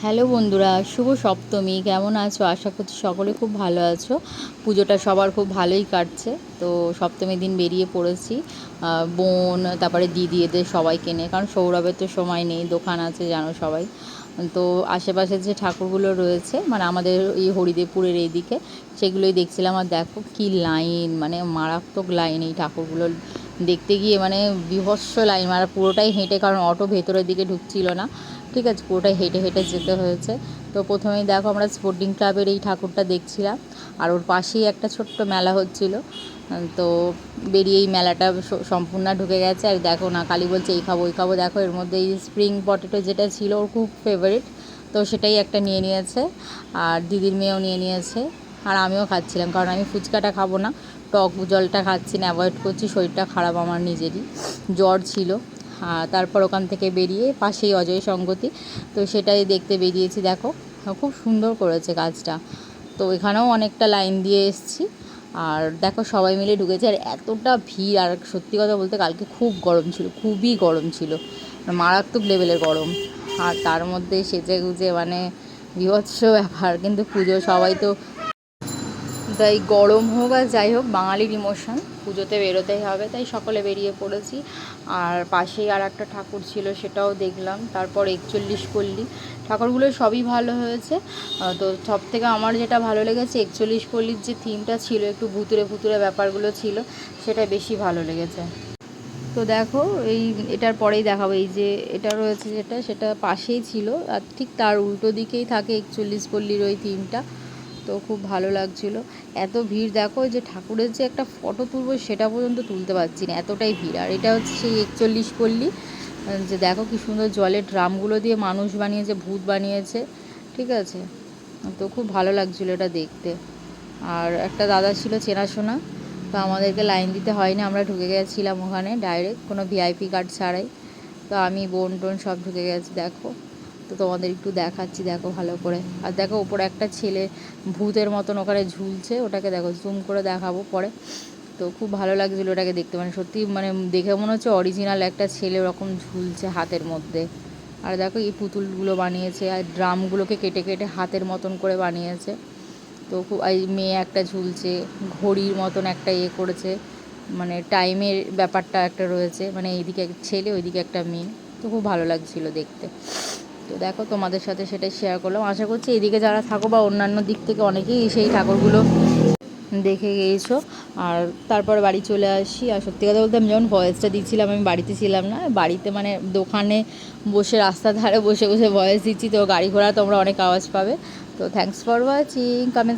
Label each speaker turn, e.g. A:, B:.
A: Hello বন্ধুরা, শুভ সপ্তমী। কেমন আছো? আশা করছি সকলে খুব ভালো আছো। পুজোটা সবার খুব ভালোই কাটছে। তো সপ্তমীর দিন বেরিয়ে পড়েছি বোন, তারপরে দিদি, এদের সবাইকে নিয়ে, কারণ সৌরভের তো সময় নেই, দোকান আছে জানো সবাই। তো আশেপাশে যে ঠাকুরগুলো রয়েছে, মানে আমাদের এই হরিদেবপুরের এইদিকে, সেগুলোই দেখছিলাম। আর দেখো কি লাইন, মানে মারাত্মক লাইন এই ঠাকুরগুলো দেখতে গিয়ে, মানে বীভৎস লাইন, মানে পুরোটাই হেঁটে, কারণ অটো ভেতরের দিকে ঢুকছিল না। ঠিক আছে, পুরোটাই হেঁটে হেঁটে যেতে হয়েছে। তো প্রথমেই দেখো আমরা স্পোর্টিং ক্লাবের এই ঠাকুরটা দেখছিলাম, আর ওর পাশেই একটা ছোট্ট মেলা হচ্ছিল। তো বেরিয়ে এই মেলাটা সম্পূর্ণ ঢুকে গেছে। আর দেখো না, কালী বলছে এই খাবো ওই খাবো। দেখো এর মধ্যে এই স্প্রিং পটেটো যেটা ছিল ওর খুব ফেভারিট, তো সেটাই একটা নিয়ে নিয়েছে। আর দিদির মেয়েও নিয়ে নিয়েছে, আর আমিও খাচ্ছিলাম, কারণ আমি ফুচকাটা খাবো না, টক জলটা খাচ্ছি না, অ্যাভয়েড করছি, শরীরটা খারাপ আমার নিজেরই, জ্বর ছিল। তারপর ওখান থেকে বেরিয়ে পাশেই অজয় সঙ্গতি, তো সেটাই দেখতে বেরিয়েছি। দেখো খুব সুন্দর করেছে কাজটা। তো এখানেও অনেকটা লাইন দিয়ে এসেছি, আর দেখো সবাই মিলে ঢুকেছে, আর এতটা ভিড়। আর সত্যি কথা বলতে কালকে খুব গরম ছিল, খুবই গরম ছিল, মারাত্মক লেভেলের গরম। আর তার মধ্যে সেজে গুজে মানে বীভৎস ব্যাপার। কিন্তু পুজো সবাই তো, তাই গরম হোক আর যাই হোক, বাঙালির ইমোশন, পুজোতে বেরোতেই হবে, তাই সকলে বেরিয়ে পড়েছি। আর পাশেই আর একটা ঠাকুর ছিল, সেটাও দেখলাম। তারপর 41 পল্লী, ঠাকুরগুলো সবই ভালো হয়েছে। তো সব থেকে আমার যেটা ভালো লেগেছে, 41 পল্লীর যে থিমটা ছিল, একটু ভুতুরে ভুতুরে ব্যাপারগুলো ছিল, সেটা বেশি ভালো লেগেছে। তো দেখো এই, এটার পরেই দেখাবো, এই যে এটা রয়েছে যেটা, সেটা পাশেই ছিল, আর ঠিক তার উল্টো দিকেই থাকে 41 পল্লীর ওই থিমটা। তো খুব ভালো লাগছিলো। এত ভিড় দেখো, যে ঠাকুরের যে একটা ফটো তুলবো সেটা পর্যন্ত তুলতে পারছি না, এতটাই ভিড়। আর এটা হচ্ছে সেই 41 পল্লী, যে দেখো কি সুন্দর জলের ড্রামগুলো দিয়ে মানুষ বানিয়েছে, ভূত বানিয়েছে। ঠিক আছে, তো খুব ভালো লাগছিলো এটা দেখতে। আর একটা দাদা ছিল চেনাশোনা, তো আমাদেরকে লাইন দিতে হয়নি, আমরা ঢুকে গেছিলাম ওখানে ডাইরেক্ট, কোনো ভিআইপি কার্ড ছাড়াই। তো আমি বোন টোন সব ঢুকে গেছি দেখো। তো তোমাদের একটু দেখাচ্ছি, দেখো ভালো করে। আর দেখো ওপরে একটা ছেলে ভূতের মতন ওখানে ঝুলছে, ওটাকে দেখো জুম করে দেখাবো পরে। তো খুব ভালো লাগছিলো ওটাকে দেখতে, মানে সত্যি, মানে দেখে মনে হচ্ছে অরিজিনাল একটা ছেলে ওরকম ঝুলছে হাতের মধ্যে। আর দেখো এই পুতুলগুলো বানিয়েছে, আর ড্রামগুলোকে কেটে কেটে হাতের মতন করে বানিয়েছে। তো খুব, এই মেয়ে একটা ঝুলছে, ঘড়ির মতন একটা করেছে, মানে টাইমের ব্যাপারটা একটা রয়েছে, মানে এইদিকে এক ছেলে ওইদিকে একটা মেয়ে। তো খুব ভালো লাগছিলো দেখতে। তো দেখো তোমাদের সাথে সেটাই শেয়ার করলাম। আশা করছি এদিকে যারা থাকো বা অন্যান্য দিক থেকে অনেকেই সেই ঠাকুরগুলো দেখে গিয়েছো। আর তারপর বাড়ি চলে আসি। আর সত্যি কথা বলতে আমি যখন ভয়েসটা দিচ্ছিলাম, আমি বাড়িতে ছিলাম না, বাড়িতে মানে দোকানে বসে, রাস্তার ধারে বসে বসে ভয়েস দিচ্ছি। তো গাড়ি ঘোড়া তোমরা অনেক আওয়াজ পাবে। তো থ্যাংকস ফর ওয়াচিং, কমেন্ট।